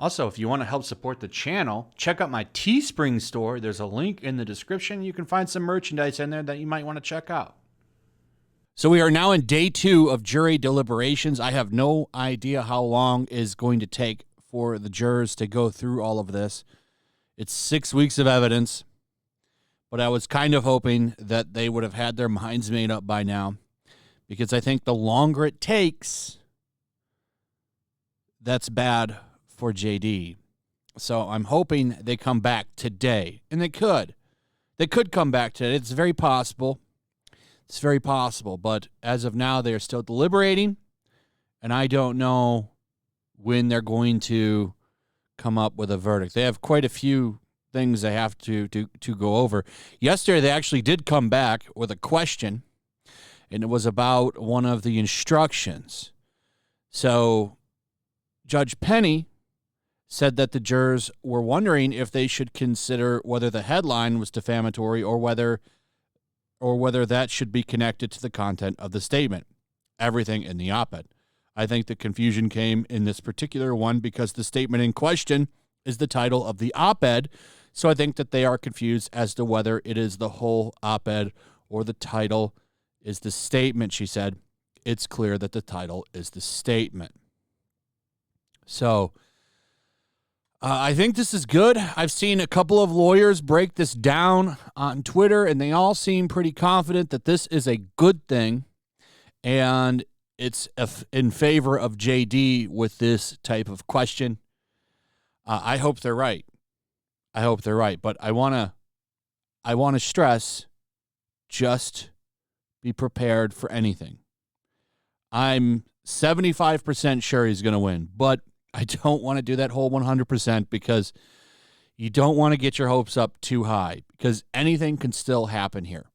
Also, if you want to help support the channel, check out my Teespring store. There's a link in the description. You can find some merchandise in there that you might want to check out. So we are now in day 2 of jury deliberations. I have no idea how long is going to take for the jurors to go through all of this. It's 6 weeks of evidence, but I was kind of hoping that they would have had their minds made up by now, because I think the longer it takes, that's bad for JD. So I'm hoping they come back today, and they could. They could come back today. It's very possible. It's very possible, but as of now, they are still deliberating, and I don't know when they're going to come up with a verdict. They have quite a few things they have to go over. Yesterday, they actually did come back with a question, and it was about one of the instructions. So Judge Penny said that the jurors were wondering if they should consider whether the headline was defamatory or whether that should be connected to the content of the statement, everything in the op-ed. I think the confusion came in this particular one because the statement in question is the title of the op-ed, so I think that they are confused as to whether it is the whole op-ed or the title is the statement, she said. It's clear that the title is the statement. So I think this is good. I've seen a couple of lawyers break this down on Twitter, and they all seem pretty confident that this is a good thing, and it's in favor of JD with this type of question. I hope they're right. I hope they're right, but I want to stress, just be prepared for anything. I'm 75% sure he's going to win, but I don't want to do that whole 100% because you don't want to get your hopes up too high because anything can still happen here.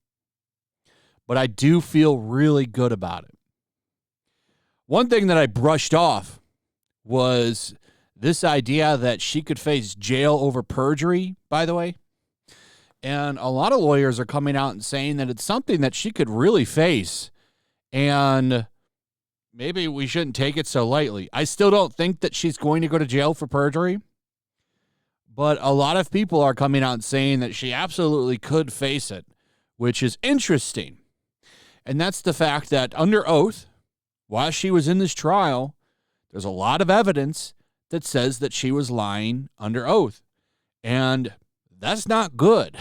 But I do feel really good about it. One thing that I brushed off was this idea that she could face jail over perjury, by the way. And a lot of lawyers are coming out and saying that it's something that she could really face. And maybe we shouldn't take it so lightly. I still don't think that she's going to go to jail for perjury. But a lot of people are coming out and saying that she absolutely could face it, which is interesting. And that's the fact that under oath, while she was in this trial, there's a lot of evidence that says that she was lying under oath. And that's not good.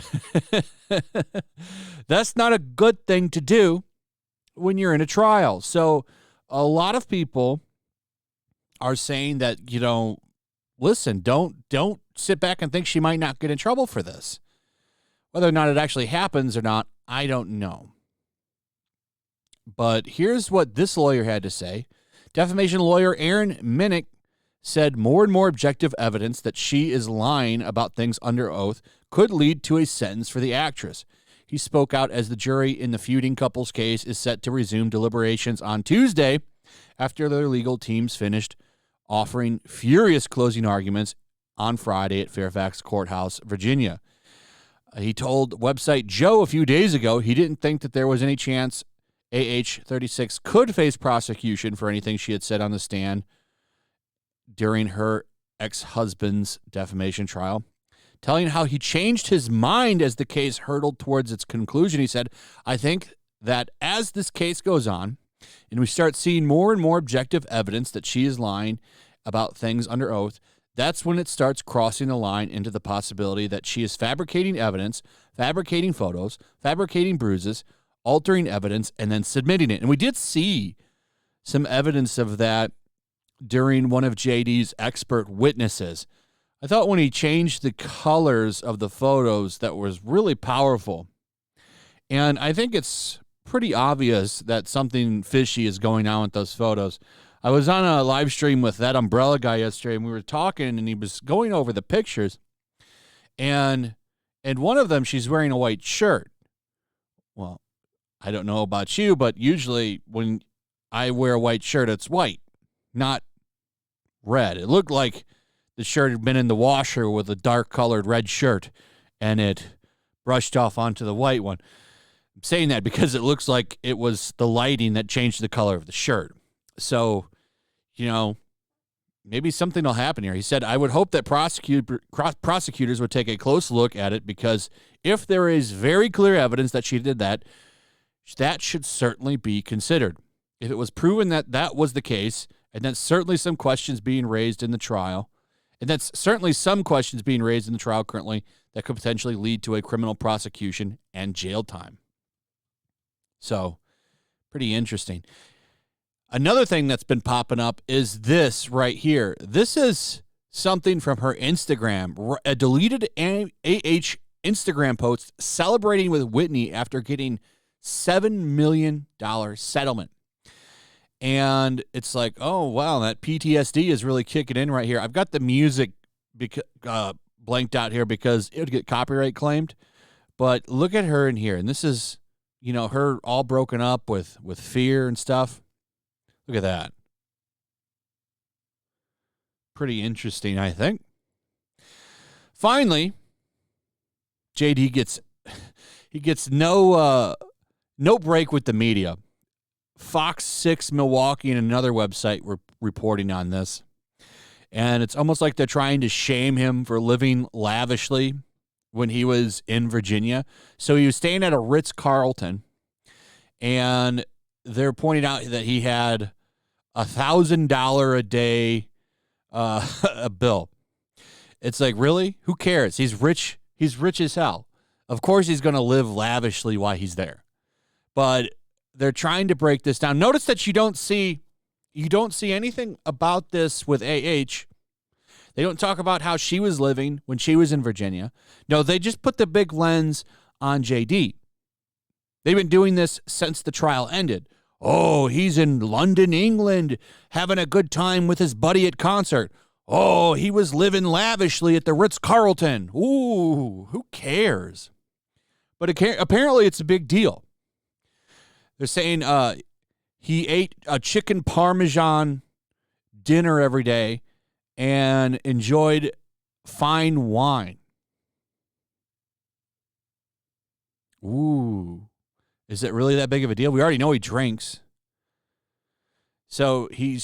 That's not a good thing to do when you're in a trial. So a lot of people are saying that, listen, don't sit back and think she might not get in trouble for this. Whether or not it actually happens or not, I don't know. But here's what this lawyer had to say. Defamation lawyer Aaron Minnick said more and more objective evidence that she is lying about things under oath could lead to a sentence for the actress. He spoke out as the jury in the feuding couple's case is set to resume deliberations on Tuesday after their legal teams finished offering furious closing arguments on Friday at Fairfax Courthouse, Virginia. He told website Joe a few days ago he didn't think that there was any chance AH-36 could face prosecution for anything she had said on the stand during her ex-husband's defamation trial. Telling how he changed his mind as the case hurtled towards its conclusion, he said, I think that as this case goes on and we start seeing more and more objective evidence that she is lying about things under oath, that's when it starts crossing the line into the possibility that she is fabricating evidence, fabricating photos, fabricating bruises, altering evidence, and then submitting it. And we did see some evidence of that during one of JD's expert witnesses. I thought when he changed the colors of the photos, that was really powerful. And I think it's pretty obvious that something fishy is going on with those photos. I was on a live stream with that umbrella guy yesterday, and we were talking, and he was going over the pictures. And in one of them, she's wearing a white shirt. Well, I don't know about you, but usually when I wear a white shirt, it's white, not red. It looked like the shirt had been in the washer with a dark-colored red shirt, and it brushed off onto the white one. I'm saying that because it looks like it was the lighting that changed the color of the shirt. So, maybe something will happen here. He said, I would hope that prosecutors would take a close look at it, because if there is very clear evidence that she did that, that should certainly be considered. If it was proven that that was the case, and that's certainly some questions being raised in the trial, and that's certainly some questions being raised in the trial currently that could potentially lead to a criminal prosecution and jail time. So, pretty interesting. Another thing that's been popping up is this right here. This is something from her Instagram, a deleted AH Instagram post celebrating with Whitney after getting $7 million settlement. And it's like, oh, wow, that PTSD is really kicking in right here. I've got the music blanked out here because it would get copyright claimed. But look at her in here. And this is, you know, her all broken up with fear and stuff. Look at that. Pretty interesting, I think. Finally, JD gets no break with the media. Fox 6 Milwaukee and another website were reporting on this. And it's almost like they're trying to shame him for living lavishly when he was in Virginia. So he was staying at a Ritz-Carlton, and they're pointing out that he had $1,000 a day a bill. It's like, really? Who cares? He's rich. He's rich as hell. Of course he's going to live lavishly while he's there. But they're trying to break this down. Notice that you don't see anything about this with AH. They don't talk about how she was living when she was in Virginia. No, they just put the big lens on JD. They've been doing this since the trial ended. Oh, he's in London, England, having a good time with his buddy at concert. Oh, he was living lavishly at the Ritz-Carlton. Ooh, who cares? But apparently it's a big deal. They're saying he ate a chicken parmesan dinner every day and enjoyed fine wine. Ooh. Is it really that big of a deal? We already know he drinks. So he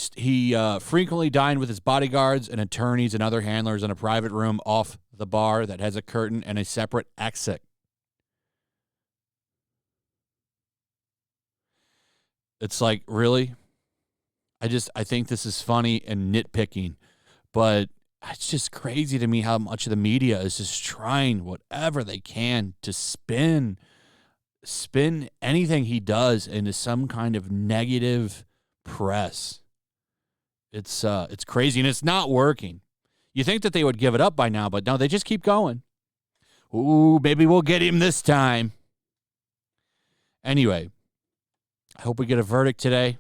frequently dined with his bodyguards and attorneys and other handlers in a private room off the bar that has a curtain and a separate exit. It's like, really? I think this is funny and nitpicking, but it's just crazy to me how much of the media is just trying whatever they can to spin anything he does into some kind of negative press. It's crazy, and it's not working. You think that they would give it up by now, but no, they just keep going. Ooh, maybe we'll get him this time. Anyway, I hope we get a verdict today.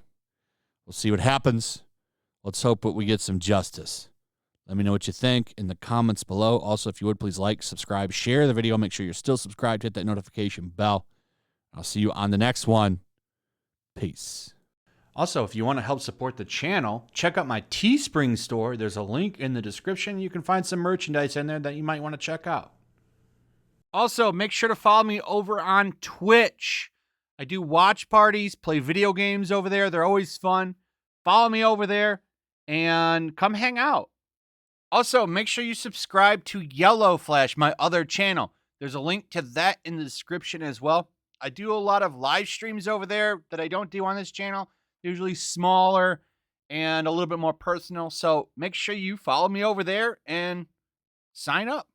We'll see what happens. Let's hope that we get some justice. Let me know what you think in the comments below. Also, if you would, please like, subscribe, share the video. Make sure you're still subscribed. Hit that notification bell. I'll see you on the next one. Peace. Also, if you want to help support the channel, check out my Teespring store. There's a link in the description. You can find some merchandise in there that you might want to check out. Also, make sure to follow me over on Twitch. I do watch parties, play video games over there. They're always fun. Follow me over there and come hang out. Also, make sure you subscribe to YellowFlash, my other channel. There's a link to that in the description as well. I do a lot of live streams over there that I don't do on this channel. Usually smaller and a little bit more personal. So make sure you follow me over there and sign up.